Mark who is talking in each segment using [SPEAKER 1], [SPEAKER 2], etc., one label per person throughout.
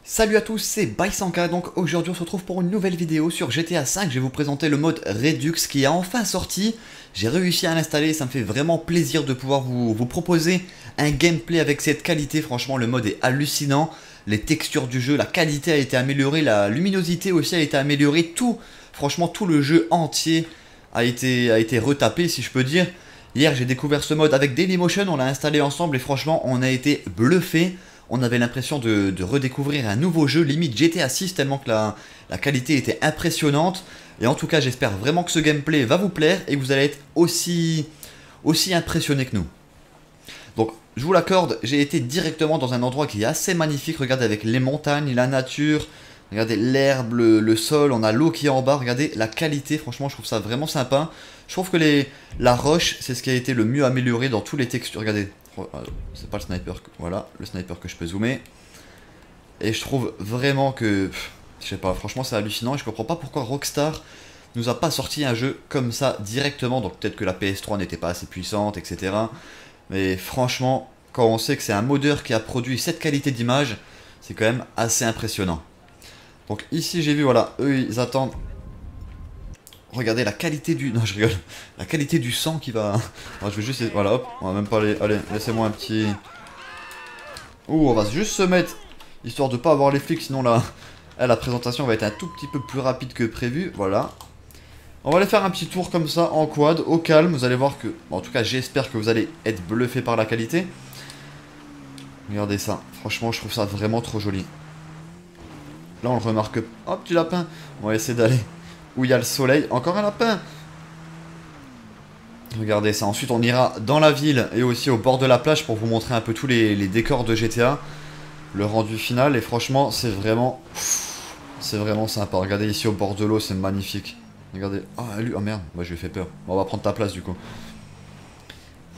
[SPEAKER 1] Salut à tous, c'est Bysanka. Donc aujourd'hui on se retrouve pour une nouvelle vidéo sur GTA V. Je vais vous présenter le mode Redux qui est enfin sorti. J'ai réussi à l'installer, ça me fait vraiment plaisir de pouvoir vous proposer un gameplay avec cette qualité. Franchement le mode est hallucinant. Les textures du jeu, la qualité a été améliorée, la luminosité aussi a été améliorée. Franchement tout le jeu entier a été retapé si je peux dire. Hier j'ai découvert ce mode avec Dailymotion, on l'a installé ensemble et franchement on a été bluffé. On avait l'impression de redécouvrir un nouveau jeu, limite GTA 6, tellement que la qualité était impressionnante. Et en tout cas, j'espère vraiment que ce gameplay va vous plaire et que vous allez être aussi impressionné que nous. Donc, je vous l'accorde, j'ai été directement dans un endroit qui est assez magnifique. Regardez, avec les montagnes, la nature, regardez l'herbe, le sol, on a l'eau qui est en bas. Regardez la qualité, franchement, je trouve ça vraiment sympa. Je trouve que la roche, c'est ce qui a été le mieux amélioré dans tous les textures. Regardez. C'est pas le sniper, voilà, le sniper que je peux zoomer. Et je trouve vraiment que, je sais pas, franchement c'est hallucinant. Et je comprends pas pourquoi Rockstar nous a pas sorti un jeu comme ça directement. Donc peut-être que la PS3 n'était pas assez puissante, etc. Mais franchement, quand on sait que c'est un modeur qui a produit cette qualité d'image, c'est quand même assez impressionnant. Donc ici j'ai vu, voilà, eux ils attendent. Regardez la qualité du... Non, je rigole. La qualité du sang qui va... Alors, je vais juste... Voilà, hop. On va même pas aller... Allez, laissez-moi un petit... Ouh, on va juste se mettre... Histoire de pas avoir les flics, sinon la présentation va être un tout petit peu plus rapide que prévu. Voilà. On va aller faire un petit tour comme ça, en quad, au calme. Vous allez voir que... Bon, en tout cas, j'espère que vous allez être bluffé par la qualité. Regardez ça. Franchement, je trouve ça vraiment trop joli. Là, on le remarque... Oh, petit lapin. On va essayer d'aller... où il y a le soleil. Encore un lapin. Regardez ça. Ensuite, on ira dans la ville et aussi au bord de la plage pour vous montrer un peu tous les décors de GTA. Le rendu final. Et franchement, c'est vraiment sympa. Regardez ici au bord de l'eau, c'est magnifique. Regardez. Ah, lui. Oh merde. Moi, je lui ai fait peur. Bon, on va prendre ta place du coup.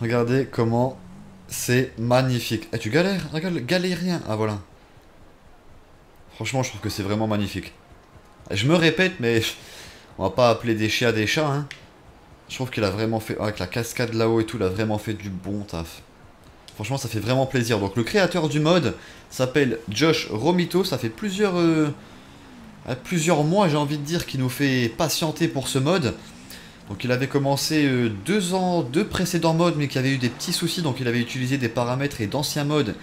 [SPEAKER 1] Regardez comment c'est magnifique. Eh, tu galères. Regarde, galérien. Ah, voilà. Franchement, je trouve que c'est vraiment magnifique. Je me répète, mais on va pas appeler des chiens des chats, hein. Je trouve qu'il a vraiment fait, avec la cascade là-haut et tout, il a vraiment fait du bon taf. Franchement, ça fait vraiment plaisir. Donc le créateur du mode s'appelle Josh Romito, ça fait plusieurs mois, j'ai envie de dire, qu'il nous fait patienter pour ce mode. Donc il avait commencé deux précédents modes, mais qui avaient eu des petits soucis, donc il avait utilisé des paramètres et d'anciens modes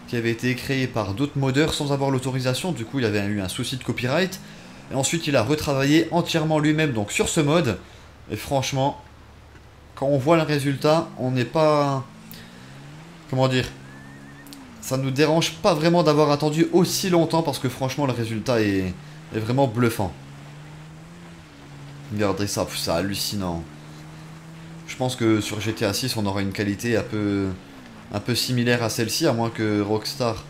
[SPEAKER 1] qui avaient été créés par d'autres modeurs sans avoir l'autorisation, du coup il avait eu un souci de copyright. Et ensuite il a retravaillé entièrement lui-même donc sur ce mode. Et franchement, quand on voit le résultat, on n'est pas... Comment dire? Ça nous dérange pas vraiment d'avoir attendu aussi longtemps parce que franchement le résultat est vraiment bluffant. Regardez ça, c'est hallucinant. Je pense que sur GTA 6 on aura une qualité un peu similaire à celle-ci, à moins que Rockstar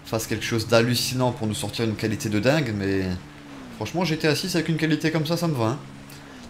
[SPEAKER 1] fasse quelque chose d'hallucinant pour nous sortir une qualité de dingue, mais... Franchement, GTA 6 avec une qualité comme ça me va. Hein.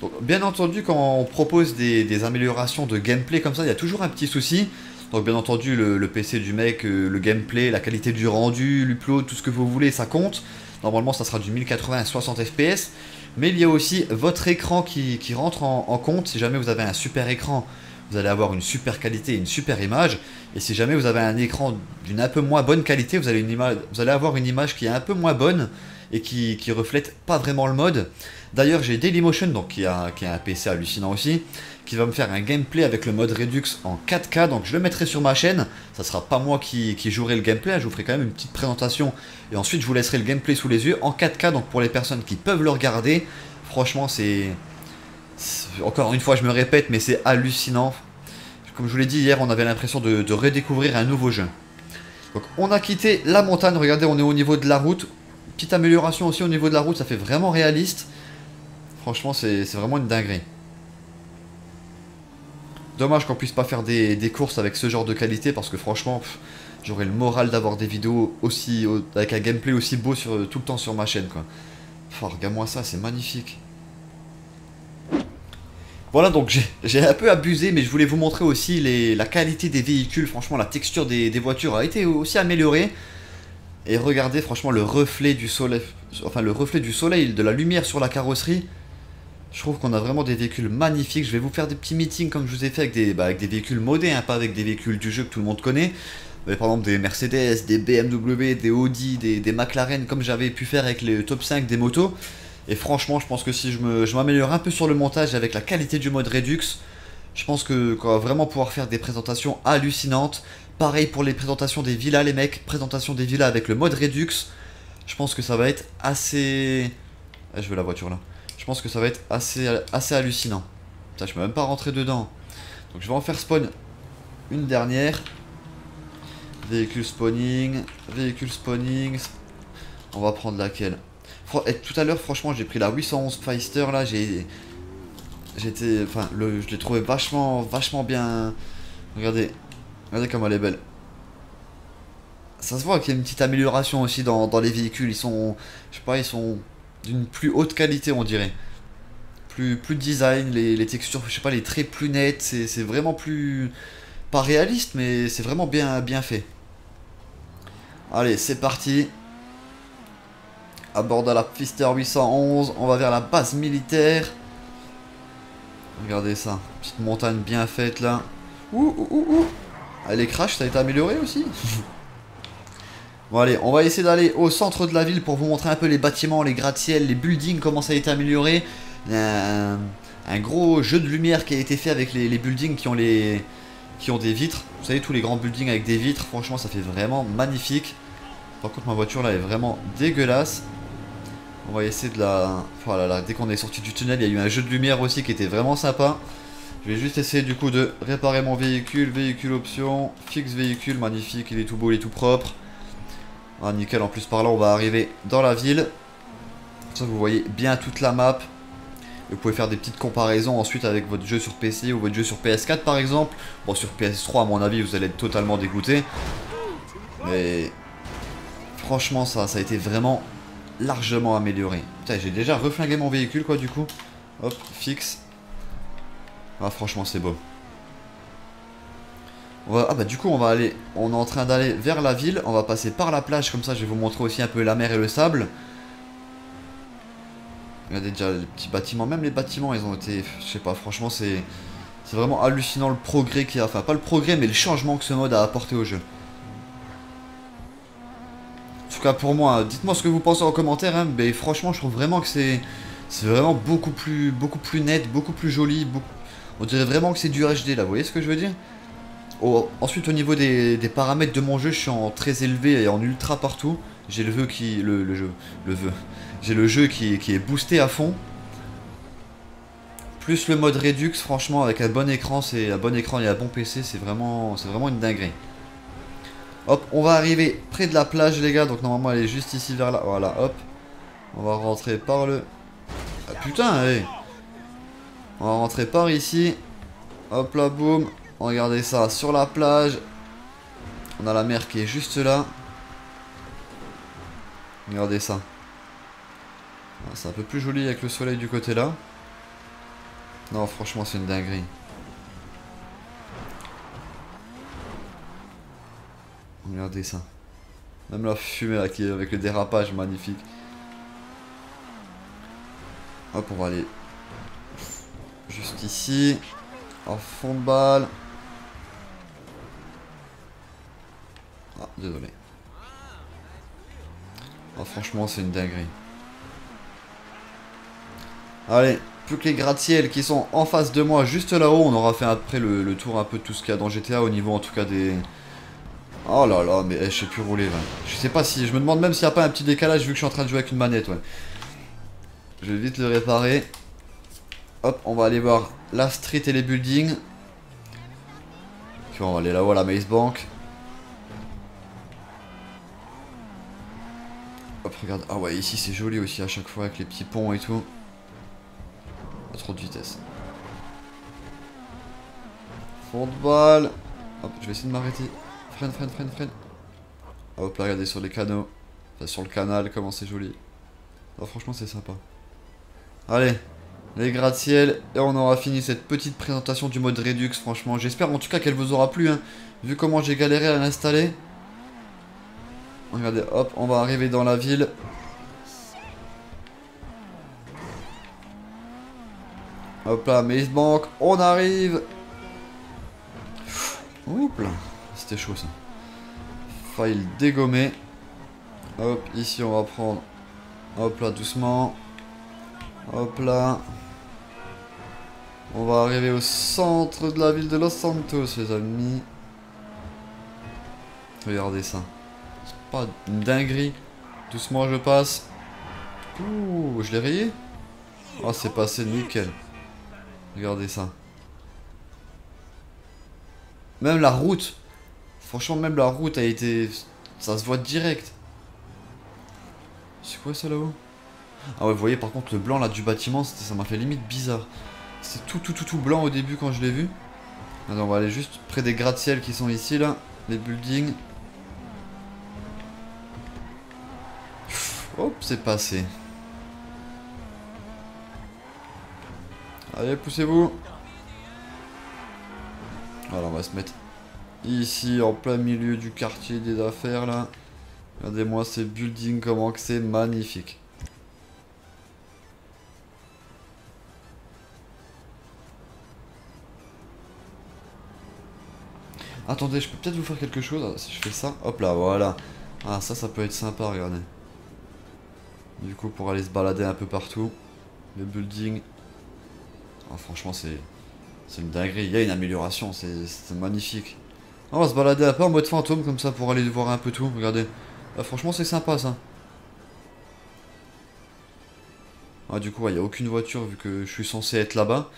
[SPEAKER 1] Donc, bien entendu, quand on propose des améliorations de gameplay comme ça, il y a toujours un petit souci. Donc, bien entendu, le PC du mec, le gameplay, la qualité du rendu, l'upload, tout ce que vous voulez, ça compte. Normalement, ça sera du 1080 à 60 FPS. Mais il y a aussi votre écran qui rentre en compte. Si jamais vous avez un super écran, vous allez avoir une super qualité, une super image. Et si jamais vous avez un écran d'une un peu moins bonne qualité, vous allez avoir une image qui est un peu moins bonne et qui reflète pas vraiment le mode. D'ailleurs, j'ai Dailymotion, donc qui a un PC hallucinant aussi, qui va me faire un gameplay avec le mode Redux en 4K, donc je le mettrai sur ma chaîne. Ça sera pas moi qui jouerai le gameplay, je vous ferai quand même une petite présentation et ensuite je vous laisserai le gameplay sous les yeux en 4K, donc pour les personnes qui peuvent le regarder, franchement c'est encore une fois je me répète, mais c'est hallucinant. Comme je vous l'ai dit hier, on avait l'impression de redécouvrir un nouveau jeu. Donc on a quitté la montagne, regardez, on est au niveau de la route. Petite amélioration aussi au niveau de la route, ça fait vraiment réaliste. Franchement, c'est vraiment une dinguerie. Dommage qu'on puisse pas faire des courses avec ce genre de qualité, parce que franchement, j'aurais le moral d'avoir des vidéos aussi avec un gameplay aussi beau tout le temps sur ma chaîne, quoi. Regarde-moi ça, c'est magnifique. Voilà, donc j'ai un peu abusé, mais je voulais vous montrer aussi la qualité des véhicules. Franchement, la texture des voitures a été aussi améliorée. Et regardez franchement le reflet du soleil, de la lumière sur la carrosserie. Je trouve qu'on a vraiment des véhicules magnifiques. Je vais vous faire des petits meetings comme je vous ai fait avec des véhicules modés, hein, pas avec des véhicules du jeu que tout le monde connaît. Mais par exemple des Mercedes, des BMW, des Audi, des McLaren, comme j'avais pu faire avec les top 5 des motos. Et franchement, je pense que si je m'améliore un peu sur le montage avec la qualité du mode Redux, je pense qu'on va vraiment pouvoir faire des présentations hallucinantes. Pareil pour les présentations des villas, les mecs. Présentation des villas avec le mode Redux. Je pense que ça va être assez... Ah, je veux la voiture là. Je pense que ça va être assez hallucinant. Putain, je peux même pas rentrer dedans. Donc je vais en faire spawn une dernière. Véhicule spawning. Véhicule spawning. On va prendre laquelle? Et tout à l'heure, franchement, j'ai pris la 811 Pfister là. Enfin, je l'ai trouvé vachement bien. Regardez. Regardez comme elle est belle. Ça se voit qu'il y a une petite amélioration aussi dans les véhicules. Ils sont, je sais pas, ils sont d'une plus haute qualité, on dirait. Plus design, les textures, je sais pas, les traits plus nets. C'est vraiment plus... Pas réaliste, mais c'est vraiment bien fait. Allez, c'est parti. À bord de la Pfister 811, on va vers la base militaire. Regardez ça, petite montagne bien faite là. Ouh. Ah, les crashs, ça a été amélioré aussi. Bon allez, on va essayer d'aller au centre de la ville pour vous montrer un peu les bâtiments, les gratte-ciel, les buildings, comment ça a été amélioré. Il y a un gros jeu de lumière qui a été fait avec les buildings qui ont des vitres. Vous savez, tous les grands buildings avec des vitres, franchement ça fait vraiment magnifique. Par contre ma voiture là est vraiment dégueulasse. On va essayer de la... Voilà, là, dès qu'on est sorti du tunnel, il y a eu un jeu de lumière aussi qui était vraiment sympa. Je vais juste essayer du coup de réparer mon véhicule. Véhicule option, fixe véhicule, magnifique, il est tout beau, il est tout propre. Ah nickel, en plus par là on va arriver dans la ville. Ça vous voyez bien toute la map. Vous pouvez faire des petites comparaisons ensuite avec votre jeu sur PC ou votre jeu sur PS4 par exemple. Bon sur PS3 à mon avis vous allez être totalement dégoûté. Mais franchement ça a été vraiment largement amélioré. Putain j'ai déjà reflingué mon véhicule quoi du coup. Hop, fixe. Ah franchement c'est beau. Ah bah du coup on est en train d'aller vers la ville. On va passer par la plage comme ça je vais vous montrer aussi un peu la mer et le sable. Regardez déjà les petits bâtiments, même les bâtiments ils ont été, je sais pas franchement c'est vraiment hallucinant le progrès qu'il y a. Enfin pas le progrès mais le changement que ce mode a apporté au jeu. En tout cas pour moi, dites-moi ce que vous pensez en commentaire hein, mais franchement je trouve vraiment que c'est vraiment beaucoup plus net, beaucoup plus joli, on dirait vraiment que c'est du HD là, vous voyez ce que je veux dire? Ensuite au niveau des paramètres de mon jeu, je suis en très élevé et en ultra partout. J'ai J'ai le jeu qui est boosté à fond. Plus le mode Redux, franchement avec un bon écran, et un bon PC, c'est vraiment une dinguerie. Hop, on va arriver près de la plage les gars, donc normalement elle est juste ici vers là. Voilà, hop. On va rentrer par le... Ah putain, hey. On va rentrer par ici. Hop là, boum. Regardez ça, sur la plage. On a la mer qui est juste là. Regardez ça. C'est un peu plus joli avec le soleil du côté là. Non, franchement, c'est une dinguerie. Regardez ça. Même la fumée là, qui est avec le dérapage, magnifique. Hop, on va aller juste ici. En fond de balle. Ah, désolé. Ah, franchement, c'est une dinguerie. Allez, plus que les gratte-ciel qui sont en face de moi, juste là-haut. On aura fait après le tour un peu de tout ce qu'il y a dans GTA, au niveau en tout cas des... Oh là là, mais je sais plus rouler. Ouais. Je sais pas si... Je me demande même s'il n'y a pas un petit décalage vu que je suis en train de jouer avec une manette. Ouais. Je vais vite le réparer. Hop, on va aller voir la street et les buildings. Puis on va aller là-haut à la Maze Bank. Hop, regarde. Ah ouais, ici c'est joli aussi à chaque fois avec les petits ponts et tout. Pas trop de vitesse. Fond de balle. Hop, je vais essayer de m'arrêter. Freine. Hop là, regardez sur les canaux. Enfin, sur le canal, comment c'est joli. Ah, franchement, c'est sympa. Allez, les gratte-ciel. Et on aura fini cette petite présentation du mode Redux, franchement. J'espère en tout cas qu'elle vous aura plu, hein. Vu comment j'ai galéré à l'installer. Regardez, hop, on va arriver dans la ville. Hop là, Maze Bank, on arrive. Oups là, c'était chaud ça. file dégommé. Hop, ici on va prendre. Hop là, doucement. Hop là. On va arriver au centre de la ville de Los Santos, les amis. Regardez ça. C'est pas une dinguerie. Doucement, je passe. Ouh, je l'ai rayé. Oh, c'est passé nickel. Regardez ça. Même la route. Franchement, même la route a été... Ça se voit direct. C'est quoi ça là-haut? Ah ouais, vous voyez par contre le blanc là du bâtiment, ça m'a fait limite bizarre. C'est tout blanc au début quand je l'ai vu. Alors on va aller juste près des gratte-ciel qui sont ici là. Les buildings. Hop, c'est passé. Allez, poussez-vous. Voilà, on va se mettre ici en plein milieu du quartier des affaires là. Regardez-moi ces buildings, comment que c'est magnifique. Attendez, je peux peut-être vous faire quelque chose si je fais ça. Hop là, voilà. Ah, ça peut être sympa, regardez. Du coup, pour aller se balader un peu partout. Le building. Ah, franchement, c'est une dinguerie. Il y a une amélioration, c'est magnifique. On va se balader un peu en mode fantôme, comme ça, pour aller voir un peu tout. Regardez. Ah, franchement, c'est sympa, ça. Ah, du coup, il n'y a aucune voiture, vu que je suis censé être là-bas.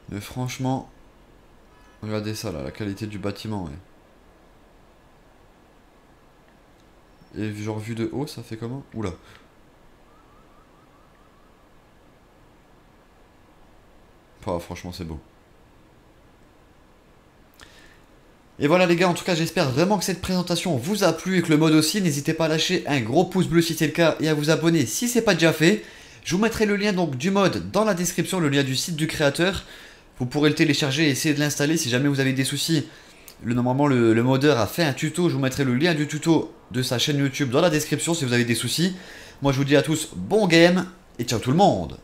[SPEAKER 1] Mais franchement... Regardez ça, là, la qualité du bâtiment, ouais. Et genre vu de haut, ça fait comment? Oula. Ah, franchement, c'est beau. Et voilà les gars, en tout cas j'espère vraiment que cette présentation vous a plu et que le mode aussi. N'hésitez pas à lâcher un gros pouce bleu si c'est le cas et à vous abonner si c'est pas déjà fait. Je vous mettrai le lien donc du mode dans la description, le lien du site du créateur. Vous pourrez le télécharger et essayer de l'installer si jamais vous avez des soucis. Normalement le modeur a fait un tuto, je vous mettrai le lien du tuto de sa chaîne YouTube dans la description si vous avez des soucis. Moi je vous dis à tous bon game et ciao tout le monde.